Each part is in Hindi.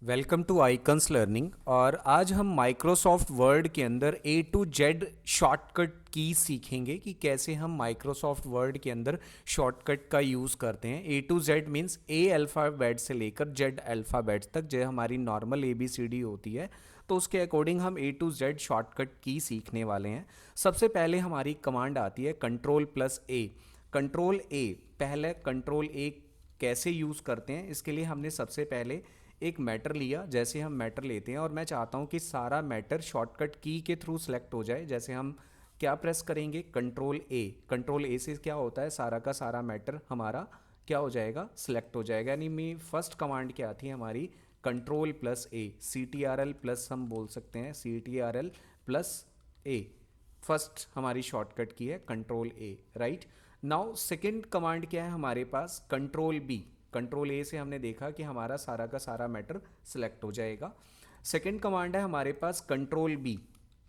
Welcome to icons learning. और आज हम माइक्रोसॉफ्ट वर्ड के अंदर ए टू जेड शॉर्टकट की सीखेंगे कि कैसे हम माइक्रोसॉफ्ट वर्ड के अंदर शॉर्टकट का यूज़ करते हैं। A to Z means A alphabet से लेकर जेड अल्फ़ाबेट तक, जो हमारी normal A B C D होती है, तो उसके अकॉर्डिंग हम ए टू जेड शॉर्टकट की सीखने वाले हैं। सबसे पहले हमारी कमांड आती है कंट्रोल प्लस ए। कंट्रोल ए, पहले कंट्रोल ए कैसे यूज़ करते हैं इसके लिए हमने सबसे पहले एक मैटर लिया। जैसे हम मैटर लेते हैं और मैं चाहता हूं कि सारा मैटर शॉर्टकट की के थ्रू सेलेक्ट हो जाए, जैसे हम क्या प्रेस करेंगे, कंट्रोल ए। कंट्रोल ए से क्या होता है, सारा का सारा मैटर हमारा क्या हो जाएगा, सिलेक्ट हो जाएगा। यानी मेरी फर्स्ट कमांड क्या थी हमारी, control plus A, C T R L plus हम बोल सकते हैं, C T R L plus A. First हमारी शॉर्टकट की है control A, right. Now second command क्या है हमारे पास, कंट्रोल बी। कंट्रोल ए से हमने देखा कि हमारा सारा का सारा मैटर सिलेक्ट हो जाएगा। सेकंड कमांड है हमारे पास कंट्रोल बी।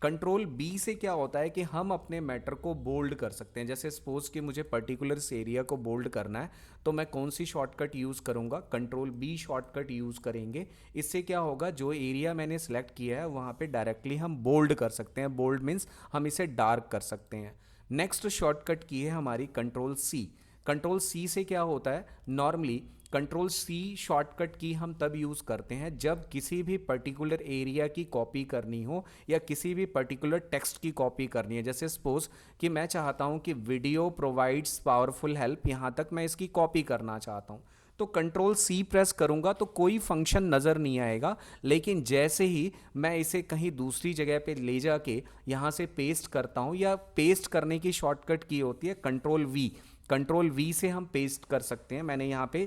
कंट्रोल बी से क्या होता है कि हम अपने मैटर को बोल्ड कर सकते हैं। जैसे सपोज कि मुझे पर्टिकुलर इस एरिया को बोल्ड करना है, तो मैं कौन सी शॉर्टकट यूज़ करूंगा, कंट्रोल बी शॉर्टकट यूज़ करेंगे। इससे क्या होगा, जो एरिया मैंने सेलेक्ट किया है वहाँ पे डायरेक्टली हम बोल्ड कर सकते हैं। बोल्ड मीन्स हम इसे डार्क कर सकते हैं। नेक्स्ट शॉर्टकट की है हमारी कंट्रोल सी। कंट्रोल सी से क्या होता है, नॉर्मली कंट्रोल सी शॉर्टकट की हम तब यूज़ करते हैं जब किसी भी पर्टिकुलर एरिया की कॉपी करनी हो या किसी भी पर्टिकुलर टेक्स्ट की कॉपी करनी है। जैसे सपोज कि मैं चाहता हूं कि वीडियो प्रोवाइड्स पावरफुल हेल्प, यहां तक मैं इसकी कॉपी करना चाहता हूं, तो कंट्रोल सी प्रेस करूंगा तो कोई फंक्शन नज़र नहीं आएगा। लेकिन जैसे ही मैं इसे कहीं दूसरी जगह पे ले जाके यहां से पेस्ट करता हूं, या पेस्ट करने की शॉर्टकट की होती है कंट्रोल वी। कंट्रोल वी से हम पेस्ट कर सकते हैं। मैंने यहाँ पे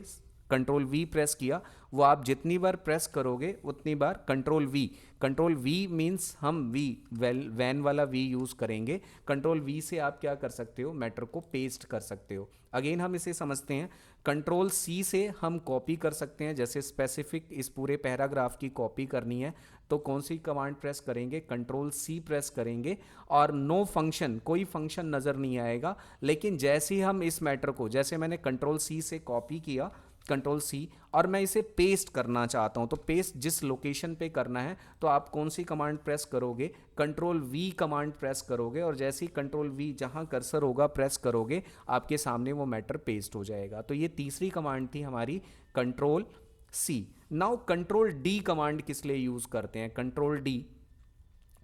कंट्रोल वी प्रेस किया, वो आप जितनी बार प्रेस करोगे उतनी बार control V. Control V means हम वी वैन वाला वी यूज़ करेंगे। कंट्रोल वी से आप क्या कर सकते हो, मैटर को पेस्ट कर सकते हो। अगेन हम इसे समझते हैं, कंट्रोल सी से हम कॉपी कर सकते हैं। जैसे स्पेसिफिक इस पूरे पैराग्राफ की कॉपी करनी है तो कौन सी कमांड प्रेस करेंगे, कंट्रोल सी प्रेस करेंगे, और नो फंक्शन, कोई फंक्शन नज़र नहीं आएगा। लेकिन जैसे ही हम इस मैटर को, जैसे मैंने कंट्रोल सी से कॉपी किया, कंट्रोल सी, और मैं इसे पेस्ट करना चाहता हूं, तो पेस्ट जिस लोकेशन पे करना है तो आप कौन सी कमांड प्रेस करोगे, कंट्रोल वी कमांड प्रेस करोगे, और जैसे ही कंट्रोल वी जहां कर्सर होगा प्रेस करोगे आपके सामने वो मैटर पेस्ट हो जाएगा। तो ये तीसरी कमांड थी हमारी control C. Now control D command किस लिए यूज करते हैं, कंट्रोल डी।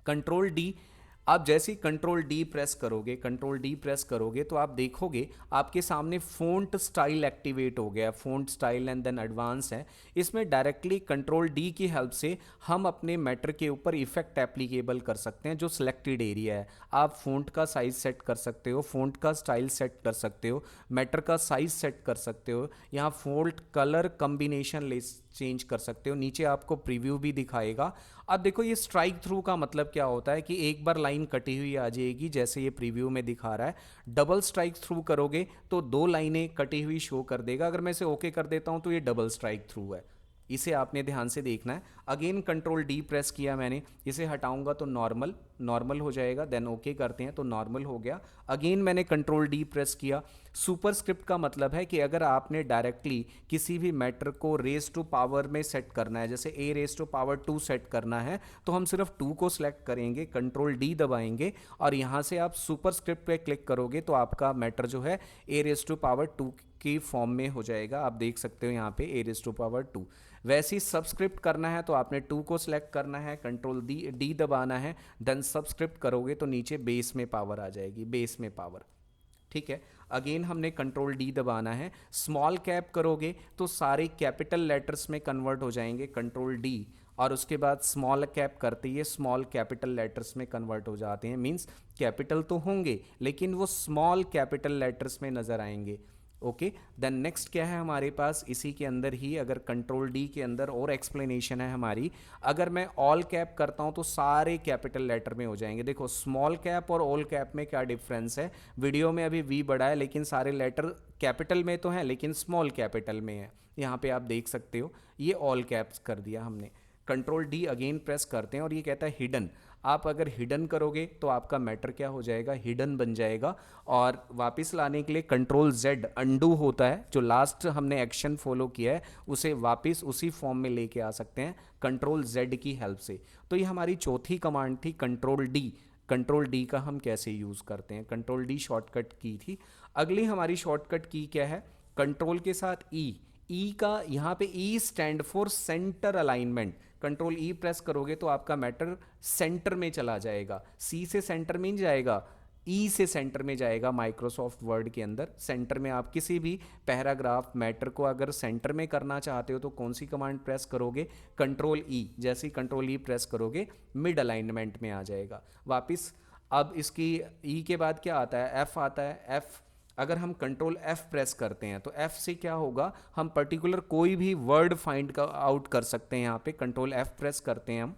कंट्रोल डी, आप जैसे ही कंट्रोल डी प्रेस करोगे, कंट्रोल डी प्रेस करोगे तो आप देखोगे आपके सामने फ़ॉन्ट स्टाइल एक्टिवेट हो गया। Font style and then advance है। इसमें डायरेक्टली कंट्रोल डी की हेल्प से हम अपने मैटर के ऊपर इफेक्ट एप्लीकेबल कर सकते हैं जो सिलेक्टेड एरिया है। आप फ़ॉन्ट का साइज सेट कर सकते हो, फ़ॉन्ट का स्टाइल सेट कर सकते हो, मैटर का साइज सेट कर सकते हो, यहाँ फ़ॉन्ट कलर कॉम्बिनेशन ले चेंज कर सकते हो। नीचे आपको प्रीव्यू भी दिखाएगा। अब देखो ये स्ट्राइक थ्रू का मतलब क्या होता है कि एक बार लाइन कटी हुई आ जाएगी, जैसे ये प्रीव्यू में दिखा रहा है। डबल स्ट्राइक थ्रू करोगे तो दो लाइनें कटी हुई शो कर देगा। अगर मैं इसे ओके कर देता हूं तो ये डबल स्ट्राइक थ्रू है। इसे आपने ध्यान से देखना है। अगेन कंट्रोल डी प्रेस किया मैंने, इसे हटाऊंगा तो नॉर्मल, नॉर्मल हो जाएगा। देन ओके करते हैं तो नॉर्मल हो गया। अगेन मैंने कंट्रोल डी प्रेस किया। सुपरस्क्रिप्ट का मतलब है कि अगर आपने डायरेक्टली किसी भी मैटर को रेज टू पावर में सेट करना है, जैसे ए रेज टू पावर 2 सेट करना है, तो हम सिर्फ 2 को सिलेक्ट करेंगे, कंट्रोल डी दबाएंगे, और यहां से आप सुपरस्क्रिप्ट पे क्लिक करोगे तो आपका मैटर जो है ए रेज टू पावर 2 की फॉर्म में हो जाएगा। आप देख सकते हो यहाँ पे ए रेज टू पावर 2। वैसे ही सबस्क्रिप्ट करना है तो आपने 2 को सिलेक्ट करना है, कंट्रोल डी दबाना है, देन सबस्क्रिप्ट करोगे तो नीचे बेस में पावर आ जाएगी, बेस में पावर। ठीक है। अगेन हमने कंट्रोल डी दबाना है। स्मॉल कैप करोगे तो सारे कैपिटल लेटर्स में कन्वर्ट हो जाएंगे, कंट्रोल डी, और उसके बाद स्मॉल कैप करते ही स्मॉल कैपिटल लेटर्स में कन्वर्ट हो जाते हैं। मींस कैपिटल तो होंगे लेकिन वो स्मॉल कैपिटल लेटर्स में नजर आएंगे। ओके, देन नेक्स्ट क्या है हमारे पास, इसी के अंदर ही अगर कंट्रोल डी के अंदर और एक्सप्लेनेशन है हमारी। अगर मैं ऑल कैप करता हूं तो सारे कैपिटल लेटर में हो जाएंगे। देखो स्मॉल कैप और ऑल कैप में क्या डिफरेंस है, वीडियो में अभी वी बड़ा है लेकिन सारे लेटर कैपिटल में तो हैं लेकिन स्मॉल कैपिटल में है। यहाँ पे आप देख सकते हो ये ऑल कैप्स कर दिया हमने। कंट्रोल डी अगेन प्रेस करते हैं और ये कहता है हिडन। आप अगर हिडन करोगे तो आपका मैटर क्या हो जाएगा, हिडन बन जाएगा। और वापस लाने के लिए कंट्रोल जेड अंडू होता है, जो लास्ट हमने एक्शन फॉलो किया है उसे वापस उसी फॉर्म में लेके आ सकते हैं कंट्रोल जेड की हेल्प से। तो ये हमारी चौथी कमांड थी कंट्रोल डी। कंट्रोल डी का हम कैसे यूज़ करते हैं, कंट्रोल डी शॉर्टकट की थी। अगली हमारी शॉर्टकट की क्या है, कंट्रोल के साथ ई। ई का यहाँ पे E stand for centre alignment. Control E press करोगे तो आपका मैटर सेंटर में चला जाएगा। सी से सेंटर में नहीं जाएगा, ई से सेंटर में जाएगा। माइक्रोसॉफ्ट वर्ड के अंदर सेंटर में आप किसी भी पैराग्राफ मैटर को अगर सेंटर में करना चाहते हो तो कौन सी कमांड प्रेस करोगे, कंट्रोल ई। जैसे ही कंट्रोल ई प्रेस करोगे मिड अलाइनमेंट में आ जाएगा वापस। अब इसकी ई के बाद क्या आता है, एफ आता है। एफ अगर हम कंट्रोल एफ प्रेस करते हैं तो एफ से क्या होगा, हम पर्टिकुलर कोई भी वर्ड फाइंड आउट कर सकते हैं। यहाँ पे कंट्रोल एफ प्रेस करते हैं हम,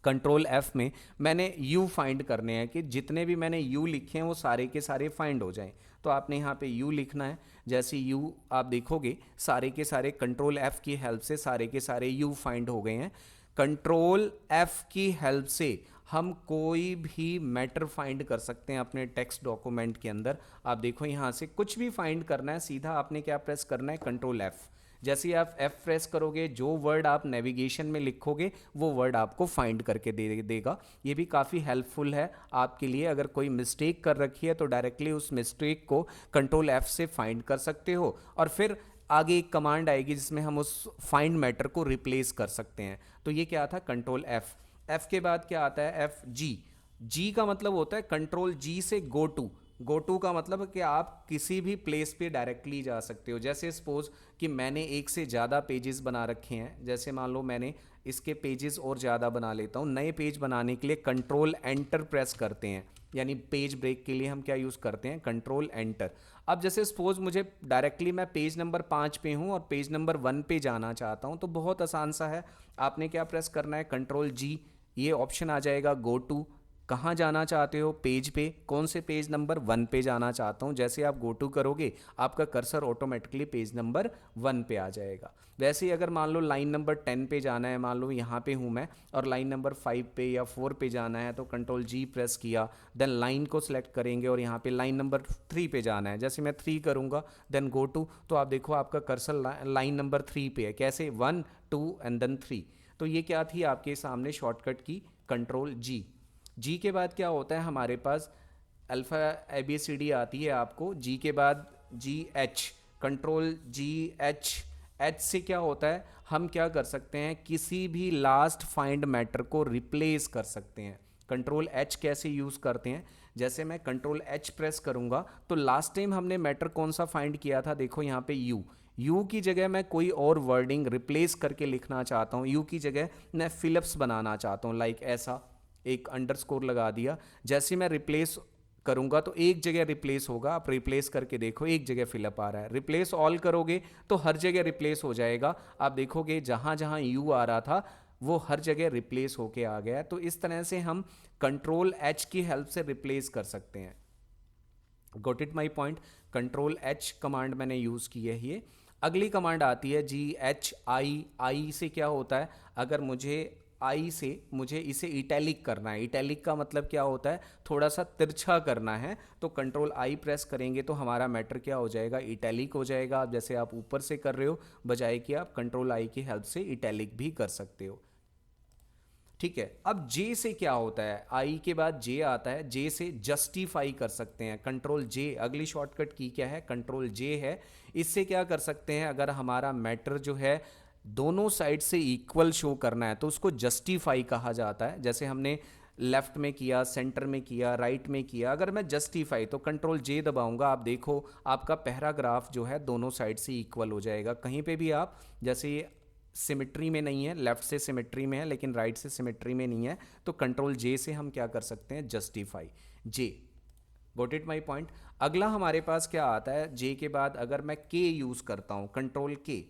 कंट्रोल एफ में मैंने यू फाइंड करने हैं कि जितने भी मैंने यू लिखे हैं वो सारे के सारे फाइंड हो जाएं। तो आपने यहाँ पे यू लिखना है। जैसे यू आप देखोगे सारे के सारे कंट्रोल एफ की हेल्प से सारे के सारे यू फाइंड हो गए हैं। कंट्रोल एफ की हेल्प से हम कोई भी मैटर फाइंड कर सकते हैं अपने टेक्स्ट डॉक्यूमेंट के अंदर। आप देखो यहाँ से कुछ भी फाइंड करना है, सीधा आपने क्या प्रेस करना है, कंट्रोल एफ। जैसे ही आप एफ प्रेस करोगे जो वर्ड आप नेविगेशन में लिखोगे वो वर्ड आपको फाइंड करके देगा। ये भी काफ़ी हेल्पफुल है आपके लिए। अगर कोई मिस्टेक कर रखी है तो डायरेक्टली उस मिस्टेक को कंट्रोल एफ से फाइंड कर सकते हो और फिर आगे एक कमांड आएगी जिसमें हम उस फाइंड मैटर को रिप्लेस कर सकते हैं। तो ये क्या था, कंट्रोल एफ। एफ के बाद क्या आता है, एफ जी। जी का मतलब होता है कंट्रोल जी से गो टू। गो टू का मतलब है कि आप किसी भी प्लेस पे डायरेक्टली जा सकते हो। जैसे सपोज कि मैंने एक से ज़्यादा पेजेस बना रखे हैं, जैसे मान लो मैंने इसके पेजेस और ज़्यादा बना लेता हूँ। नए पेज बनाने के लिए कंट्रोल एंटर प्रेस करते हैं, यानी पेज ब्रेक के लिए हम क्या यूज़ करते हैं, कंट्रोल एंटर। अब जैसे सपोज मुझे डायरेक्टली मैं पेज नंबर 5 पे हूँ और पेज नंबर 1 पे जाना चाहता हूँ तो बहुत आसान सा है। आपने क्या प्रेस करना है, कंट्रोल जी। ये ऑप्शन आ जाएगा गो टू। कहाँ जाना चाहते हो, पेज पे, कौन से पेज नंबर 1 पे जाना चाहता हूँ। जैसे आप गो टू करोगे आपका कर्सर ऑटोमेटिकली पेज नंबर 1 पे आ जाएगा। वैसे ही अगर मान लो लाइन नंबर 10 पे जाना है, मान लो यहाँ पे हूँ मैं और लाइन नंबर 5 पे या 4 पे जाना है तो कंट्रोल जी प्रेस किया, देन लाइन को सिलेक्ट करेंगे और यहाँ पे लाइन नंबर 3 पे जाना है। जैसे मैं 3 करूँगा देन गो टू, तो आप देखो आपका कर्सर लाइन नंबर 3 पे है। कैसे, 1 2 एंड देन 3। तो ये क्या थी आपके सामने शॉर्टकट की, कंट्रोल जी। जी के बाद क्या होता है हमारे पास, अल्फ़ा ABCD आती है आपको। जी के बाद जी एच, कंट्रोल जी एच। एच से क्या होता है, हम क्या कर सकते हैं, किसी भी लास्ट फाइंड मैटर को रिप्लेस कर सकते हैं। कंट्रोल एच कैसे यूज़ करते हैं, जैसे मैं कंट्रोल एच प्रेस करूँगा तो लास्ट टाइम हमने मैटर कौन सा फाइंड किया था, देखो यहाँ पे यू। यू की जगह मैं कोई और वर्डिंग रिप्लेस करके लिखना चाहता हूँ। यू की जगह मैं फिलिप्स बनाना चाहता हूँ, लाइक ऐसा एक अंडरस्कोर लगा दिया। जैसे मैं रिप्लेस करूंगा तो एक जगह रिप्लेस होगा, आप रिप्लेस करके देखो एक जगह फिलअप आ रहा है। रिप्लेस ऑल करोगे तो हर जगह रिप्लेस हो जाएगा। आप देखोगे जहां जहां यू आ रहा था वो हर जगह रिप्लेस होके आ गया है। तो इस तरह से हम कंट्रोल एच की हेल्प से रिप्लेस कर सकते हैं। Got it my point, control H command मैंने यूज़ की है ये। अगली कमांड आती है जी एच आई। आई से क्या होता है, अगर मुझे आई से मुझे इसे इटैलिक करना है। इटैलिक का मतलब क्या होता है, थोड़ा सा तिरछा करना है। तो कंट्रोल आई प्रेस करेंगे तो हमारा मैटर क्या हो जाएगा, इटैलिक हो जाएगा। आप जैसे आप ऊपर से कर रहे हो बजाय कि आप कंट्रोल आई की हेल्प से इटैलिक भी कर सकते हो। ठीक है, अब जे से क्या होता है, आई के बाद जे आता है। जे से जस्टिफाई कर सकते हैं, कंट्रोल जे। अगली शॉर्टकट की क्या है, कंट्रोल जे है। इससे क्या कर सकते हैं, अगर हमारा मैटर जो है दोनों साइड से इक्वल शो करना है तो उसको जस्टिफाई कहा जाता है। जैसे हमने लेफ्ट में किया, सेंटर में किया, राइट में किया, अगर मैं जस्टिफाई तो कंट्रोल जे दबाऊंगा, आप देखो आपका पैराग्राफ जो है दोनों साइड से इक्वल हो जाएगा। कहीं पे भी आप, जैसे ये सिमेट्री में नहीं है, लेफ्ट से सिमेट्री में है लेकिन राइट से सिमेट्री में नहीं है, तो कंट्रोल जे से हम क्या कर सकते हैं, justify J. Got it my point. अगला हमारे पास क्या आता है, जे के बाद अगर मैं के यूज़ करता हूँ, कंट्रोल के।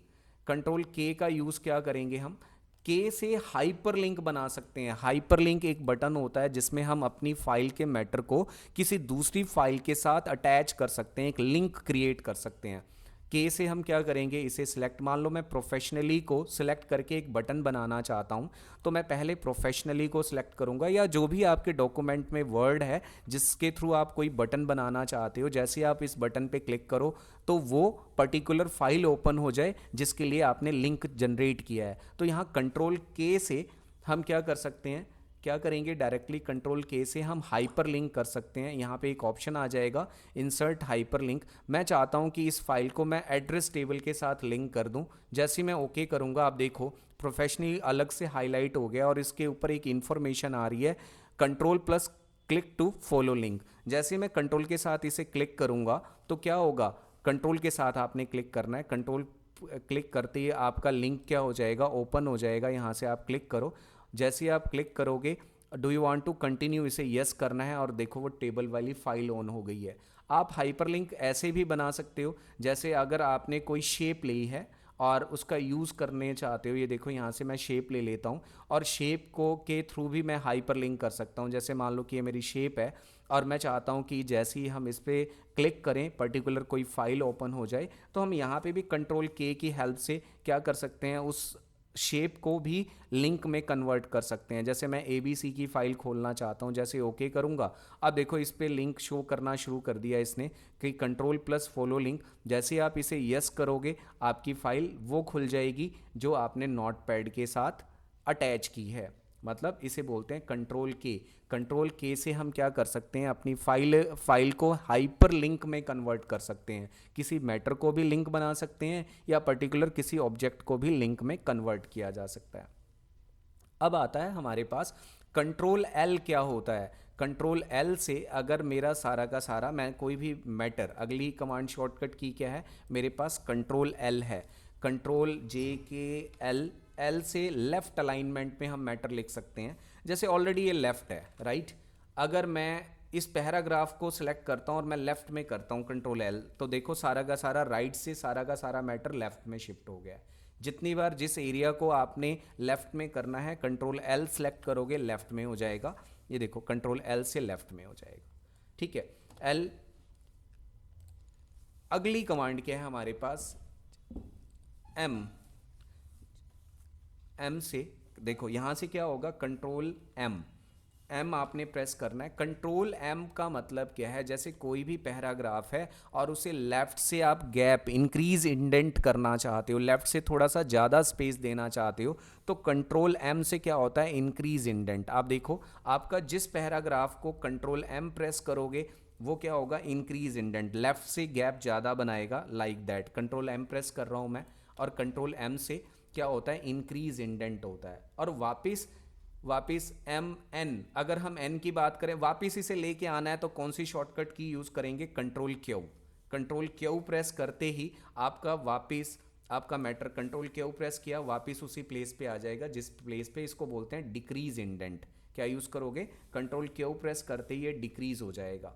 कंट्रोल के का यूज़ क्या करेंगे हम, के से हाइपरलिंक बना सकते हैं। हाइपरलिंक एक बटन होता है जिसमें हम अपनी फाइल के मैटर को किसी दूसरी फाइल के साथ अटैच कर सकते हैं, एक लिंक क्रिएट कर सकते हैं। के से हम क्या करेंगे, इसे सिलेक्ट, मान लो मैं प्रोफेशनली को सिलेक्ट करके एक बटन बनाना चाहता हूँ, तो मैं पहले प्रोफेशनली को सिलेक्ट करूँगा, या जो भी आपके डॉक्यूमेंट में वर्ड है जिसके थ्रू आप कोई बटन बनाना चाहते हो, जैसे आप इस बटन पे क्लिक करो तो वो पर्टिकुलर फाइल ओपन हो जाए जिसके लिए आपने लिंक जनरेट किया है। तो यहाँ कंट्रोल के से हम क्या कर सकते हैं, क्या करेंगे, डायरेक्टली कंट्रोल के से हम हाइपर लिंक कर सकते हैं। यहाँ पे एक ऑप्शन आ जाएगा इंसर्ट हाइपर लिंक। मैं चाहता हूँ कि इस फाइल को मैं एड्रेस टेबल के साथ लिंक कर दूँ। जैसे मैं ओके करूँगा, आप देखो प्रोफेशनली अलग से हाईलाइट हो गया और इसके ऊपर एक इंफॉर्मेशन आ रही है, control plus click to follow link. जैसे मैं कंट्रोल के साथ इसे क्लिक करूँगा तो क्या होगा, कंट्रोल के साथ आपने क्लिक करना है, कंट्रोल क्लिक करते ही आपका लिंक क्या हो जाएगा, ओपन हो जाएगा। यहाँ से आप क्लिक करो, जैसे ही आप क्लिक करोगे do you want to continue, इसे यस करना है और देखो वो टेबल वाली फाइल ऑन हो गई है। आप हाइपरलिंक ऐसे भी बना सकते हो, जैसे अगर आपने कोई शेप ली है और उसका यूज़ करने चाहते हो, ये देखो यहाँ से मैं शेप ले लेता हूँ और शेप को के थ्रू भी मैं हाइपरलिंक कर सकता हूँ। जैसे मान लो कि ये मेरी शेप है और मैं चाहता हूँ कि जैसे ही हम इस पर क्लिक करें पर्टिकुलर कोई फाइल ओपन हो जाए, तो हम यहाँ पे भी कंट्रोल के की हेल्प से क्या कर सकते हैं, उस शेप को भी लिंक में कन्वर्ट कर सकते हैं। जैसे मैं ABC की फाइल खोलना चाहता हूं, जैसे ओके करूंगा, अब देखो इस पे लिंक शो करना शुरू कर दिया इसने कि कंट्रोल प्लस फॉलो लिंक। जैसे ही आप इसे यस करोगे आपकी फाइल वो खुल जाएगी जो आपने नोटपैड के साथ अटैच की है। मतलब इसे बोलते हैं कंट्रोल के। कंट्रोल के से हम क्या कर सकते हैं, अपनी फाइल को हाइपर लिंक में कन्वर्ट कर सकते हैं। किसी मैटर को भी लिंक बना सकते हैं या पर्टिकुलर किसी ऑब्जेक्ट को भी लिंक में कन्वर्ट किया जा सकता है। अब आता है हमारे पास कंट्रोल एल। क्या होता है कंट्रोल एल से, अगर मेरा सारा का सारा मैं कोई भी मैटर, अगली कमांड शॉर्टकट की क्या है मेरे पास, कंट्रोल एल है। कंट्रोल JK L, एल से लेफ्ट अलाइनमेंट में हम मैटर लिख सकते हैं। जैसे ऑलरेडी ये लेफ्ट है, राइट। अगर मैं इस पैराग्राफ को सिलेक्ट करता हूँ और मैं लेफ्ट में करता हूँ कंट्रोल एल, तो देखो सारा का सारा राइट से सारा का सारा मैटर लेफ्ट में शिफ्ट हो गया है। जितनी बार जिस एरिया को आपने लेफ्ट में करना है कंट्रोल एल सेलेक्ट करोगे लेफ्ट में हो जाएगा। ये देखो कंट्रोल एल से लेफ्ट में हो जाएगा, ठीक है। एल, अगली कमांड क्या है हमारे पास, एम। एम से देखो यहां से क्या होगा, कंट्रोल एम। एम आपने प्रेस करना है। कंट्रोल एम का मतलब क्या है, जैसे कोई भी पैराग्राफ है और उसे लेफ्ट से आप गैप इंक्रीज इंडेंट करना चाहते हो, लेफ्ट से थोड़ा सा ज़्यादा स्पेस देना चाहते हो, तो कंट्रोल एम से क्या होता है, इंक्रीज इंडेंट। आप देखो आपका जिस पैराग्राफ को कंट्रोल एम प्रेस करोगे वो क्या होगा, इंक्रीज इंडेंट, लेफ्ट से गैप ज़्यादा बनाएगा, like that. Control M press कर रहा हूँ मैं और कंट्रोल एम से क्या होता है, इंक्रीज इंडेंट होता है। और वापिस MN, अगर हम N की बात करें वापिस इसे लेके आना है तो कौन सी शॉर्टकट की यूज़ करेंगे, control Q। Control Q press करते ही आपका वापिस आपका मैटर, कंट्रोल Q प्रेस किया वापिस उसी प्लेस पे आ जाएगा जिस प्लेस पे इसको बोलते हैं डिक्रीज इंडेंट। क्या यूज़ करोगे, कंट्रोल Q प्रेस करते ही ये डिक्रीज हो जाएगा।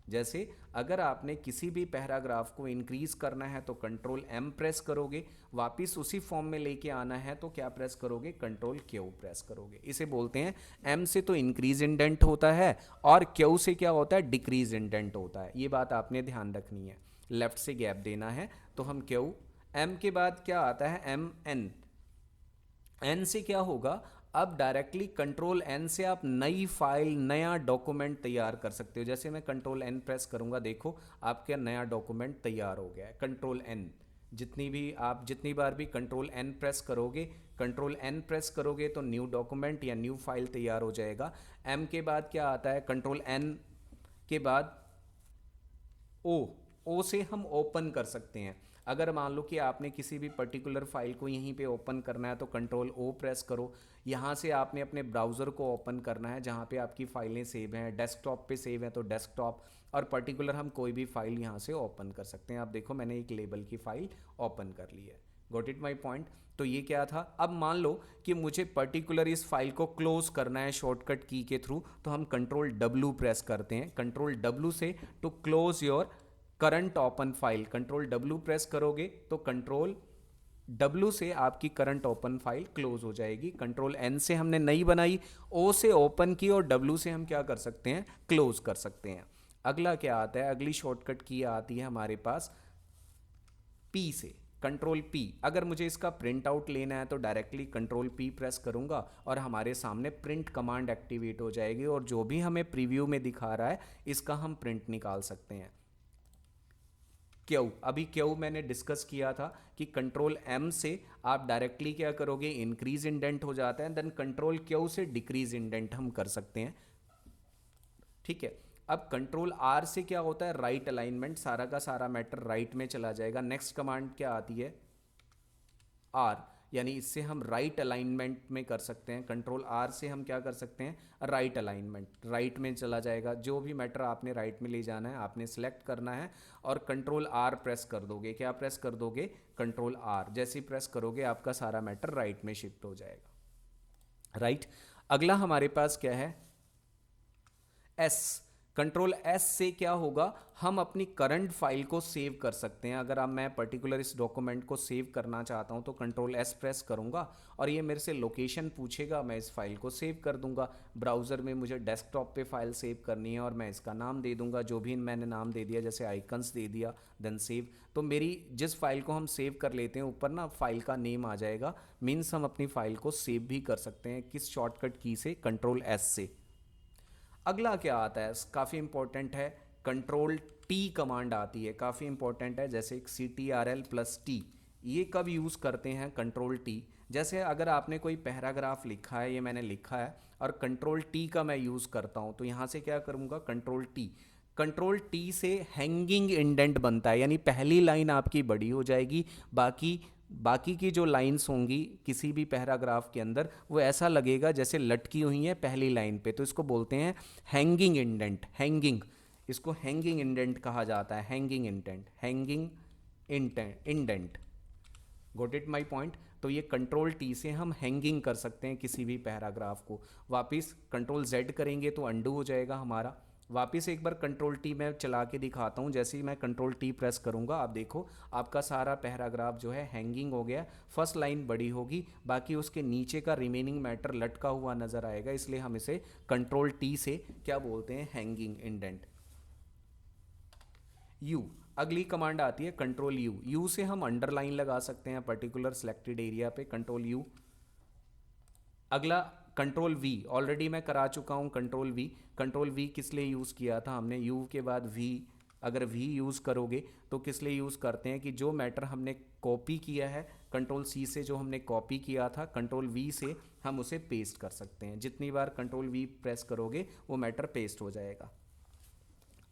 जैसे अगर आपने किसी भी पैराग्राफ को इंक्रीज करना है तो कंट्रोल M प्रेस करोगे, वापिस उसी फॉर्म में लेके आना है तो क्या प्रेस करोगे, कंट्रोल Q प्रेस करोगे। इसे बोलते हैं, M से तो इंक्रीज इंडेंट होता है और Q से क्या होता है, डिक्रीज इंडेंट होता है। ये बात आपने ध्यान रखनी है, लेफ्ट से गैप देना है तो हम Q। M के बाद क्या आता है, MN। N से क्या होगा, अब डायरेक्टली कंट्रोल N से आप नई फाइल, नया डॉक्यूमेंट तैयार कर सकते हो। जैसे मैं कंट्रोल N प्रेस करूंगा, देखो आपका नया डॉक्यूमेंट तैयार हो गया है। कंट्रोल N, जितनी बार भी कंट्रोल N प्रेस करोगे, कंट्रोल N प्रेस करोगे तो न्यू डॉक्यूमेंट या न्यू फाइल तैयार हो जाएगा। M के बाद क्या आता है, कंट्रोल N के बाद ओ से हम ओपन कर सकते हैं। अगर मान लो कि आपने किसी भी पर्टिकुलर फाइल को यहीं पे ओपन करना है तो कंट्रोल O प्रेस करो। यहाँ से आपने अपने ब्राउज़र को ओपन करना है जहाँ पे आपकी फाइलें सेव हैं, डेस्कटॉप पे सेव है तो डेस्कटॉप, और पर्टिकुलर हम कोई भी फाइल यहाँ से ओपन कर सकते हैं। आप देखो मैंने एक लेबल की फाइल ओपन कर ली है। Got it my point. तो ये क्या था, अब मान लो कि मुझे पर्टिकुलर इस फाइल को क्लोज करना है शॉर्टकट की के थ्रू, तो हम कंट्रोल W प्रेस करते हैं। कंट्रोल W से to close your current open file, control W press करोगे तो कंट्रोल W से आपकी करंट ओपन फाइल क्लोज हो जाएगी। कंट्रोल N से हमने नई बनाई, O से ओपन की और W से हम क्या कर सकते हैं, क्लोज कर सकते हैं। अगला क्या आता है, अगली शॉर्टकट की आती है हमारे पास पी से, कंट्रोल पी। अगर मुझे इसका प्रिंट आउट लेना है तो डायरेक्टली कंट्रोल पी प्रेस करूंगा और हमारे सामने प्रिंट कमांड एक्टिवेट हो जाएगी और जो भी हमें प्रीव्यू में दिखा रहा है इसका हम प्रिंट निकाल सकते हैं। क्यू, अभी क्यू मैंने डिस्कस किया था कि कंट्रोल एम से आप डायरेक्टली क्या करोगे, इंक्रीज इंडेंट हो जाता है, देन कंट्रोल क्यू से डिक्रीज इंडेंट हम कर सकते हैं। ठीक है, अब कंट्रोल आर से क्या होता है, राइट अलाइनमेंट, सारा का सारा मैटर राइट में चला जाएगा। नेक्स्ट कमांड क्या आती है, आर, यानी इससे हम राइट अलाइनमेंट में कर सकते हैं। कंट्रोल आर से हम क्या कर सकते हैं, राइट अलाइनमेंट, राइट में चला जाएगा। जो भी मैटर आपने राइट में ले जाना है आपने सेलेक्ट करना है और कंट्रोल आर प्रेस कर दोगे। क्या प्रेस कर दोगे, कंट्रोल आर। जैसे ही प्रेस करोगे आपका सारा मैटर राइट में शिफ्ट हो जाएगा। राइट, अगला हमारे पास क्या है, एस। कंट्रोल एस से क्या होगा, हम अपनी करंट फाइल को सेव कर सकते हैं। अगर अब मैं पर्टिकुलर इस डॉक्यूमेंट को सेव करना चाहता हूं तो कंट्रोल एस प्रेस करूंगा और ये मेरे से लोकेशन पूछेगा, मैं इस फाइल को सेव कर दूंगा। ब्राउज़र में मुझे डेस्कटॉप पे फाइल सेव करनी है और मैं इसका नाम दे दूंगा, जो भी मैंने नाम दे दिया, जैसे आइकन्स दे दिया, देन सेव। तो मेरी जिस फाइल को हम सेव कर लेते हैं ऊपर ना फाइल का नेम आ जाएगा, मीन्स हम अपनी फाइल को सेव भी कर सकते हैं। किस शॉर्टकट की से, कंट्रोल एस से। अगला क्या आता है, काफ़ी इंपॉर्टेंट है, कंट्रोल टी कमांड आती है, काफ़ी इंपॉर्टेंट है। जैसे CTRL+T, ये कब यूज़ करते हैं, कंट्रोल टी। जैसे अगर आपने कोई पैराग्राफ लिखा है, ये मैंने लिखा है और कंट्रोल टी का मैं यूज़ करता हूँ, तो यहाँ से क्या करूँगा, कंट्रोल टी। कंट्रोल टी से हैंगिंग इंडेंट बनता है, यानी पहली लाइन आपकी बड़ी हो जाएगी, बाकी की जो लाइंस होंगी किसी भी पैराग्राफ के अंदर वो ऐसा लगेगा जैसे लटकी हुई है पहली लाइन पे। तो इसको बोलते हैं हैंगिंग इंडेंट, हैंगिंग, इसको हैंगिंग इंडेंट कहा जाता है, hanging indent, hanging indent. Got it my point. तो ये कंट्रोल टी से हम हैंगिंग कर सकते हैं किसी भी पैराग्राफ को। वापिस कंट्रोल जेड करेंगे तो अंडू हो जाएगा हमारा। वापिस एक बार कंट्रोल टी मैं चला के दिखाता हूँ। जैसे ही मैं कंट्रोल टी प्रेस करूँगा आप देखो आपका सारा पैराग्राफ जो है हैंगिंग हो गया। फर्स्ट लाइन बड़ी होगी, बाकी उसके नीचे का रिमेनिंग मैटर लटका हुआ नज़र आएगा, इसलिए हम इसे कंट्रोल टी से क्या बोलते हैं, हैंगिंग इंडेंट। यू, अगली कमांड आती है कंट्रोल यू। यू से हम अंडरलाइन लगा सकते हैं पर्टिकुलर सिलेक्टेड एरिया पे, कंट्रोल यू। अगला कंट्रोल वी, ऑलरेडी मैं करा चुका हूँ कंट्रोल वी। कंट्रोल वी किस लिए यूज़ किया था हमने, यू के बाद वी। अगर वी यूज़ करोगे तो किस लिए यूज़ करते हैं कि जो मैटर हमने कॉपी किया है कंट्रोल सी से, जो हमने कॉपी किया था कंट्रोल वी से हम उसे पेस्ट कर सकते हैं। जितनी बार कंट्रोल वी प्रेस करोगे वो मैटर पेस्ट हो जाएगा।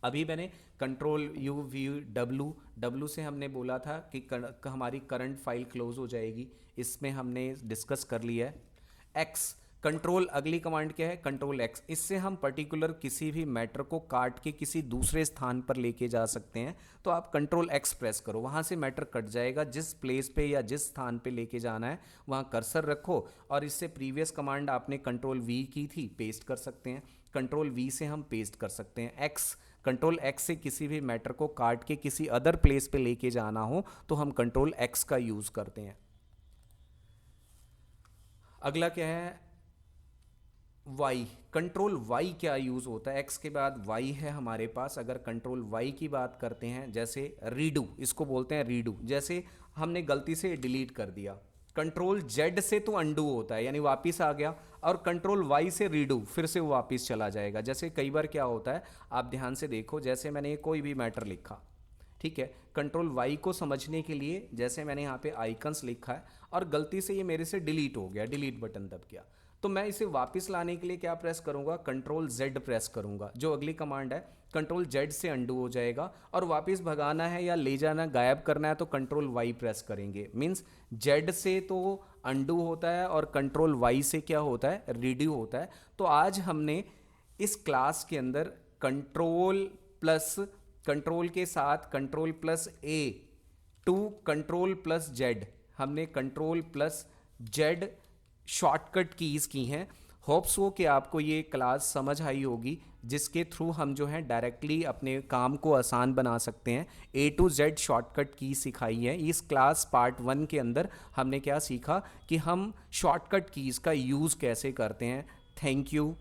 अभी मैंने कंट्रोल यू वी डब्लू से हमने बोला था कि हमारी करंट फाइल क्लोज हो जाएगी, इसमें हमने डिस्कस कर लिया है। एक्स, कंट्रोल, अगली कमांड क्या है, कंट्रोल एक्स। इससे हम पर्टिकुलर किसी भी मैटर को काट के किसी दूसरे स्थान पर लेके जा सकते हैं। तो आप कंट्रोल एक्स प्रेस करो, वहाँ से मैटर कट जाएगा। जिस प्लेस पे या जिस स्थान पे लेके जाना है वहाँ कर्सर रखो और इससे प्रीवियस कमांड आपने कंट्रोल वी की थी, पेस्ट कर सकते हैं। कंट्रोल वी से हम पेस्ट कर सकते हैं। एक्स, कंट्रोल एक्स से किसी भी मैटर को काट के किसी अदर प्लेस पे लेके जाना हो तो हम कंट्रोल एक्स का यूज़ करते हैं। अगला क्या है, वाई। कंट्रोल वाई क्या यूज़ होता है, एक्स के बाद वाई है हमारे पास। अगर कंट्रोल वाई की बात करते हैं, जैसे रीडू, इसको बोलते हैं रीडू। जैसे हमने गलती से डिलीट कर दिया, कंट्रोल जेड से तो अंडू होता है यानी वापस आ गया, और कंट्रोल वाई से रीडू, फिर से वो वापस चला जाएगा। जैसे कई बार क्या होता है, आप ध्यान से देखो, जैसे मैंने कोई भी मैटर लिखा, ठीक है, कंट्रोल वाई को समझने के लिए जैसे मैंने यहाँ पे आइकन्स लिखा है और गलती से ये मेरे से डिलीट हो गया, डिलीट बटन दब गया, तो मैं इसे वापस लाने के लिए क्या प्रेस करूंगा, कंट्रोल जेड प्रेस करूंगा। जो अगली कमांड है कंट्रोल जेड से अंडू हो जाएगा, और वापस भगाना है या ले जाना, गायब करना है तो कंट्रोल वाई प्रेस करेंगे। मीन्स जेड से तो अंडू होता है और कंट्रोल वाई से क्या होता है, रीड्यू होता है। तो आज हमने इस क्लास के अंदर कंट्रोल के साथ control plus A to control plus Z, हमने control plus Z shortcut keys की हैं। होप्स हो कि आपको ये क्लास समझ आई होगी, जिसके थ्रू हम जो है डायरेक्टली अपने काम को आसान बना सकते हैं। A to Z शॉर्टकट की सिखाई है। इस क्लास पार्ट 1 के अंदर हमने क्या सीखा कि हम शॉर्टकट कीज़ का यूज़ कैसे करते हैं। Thank you.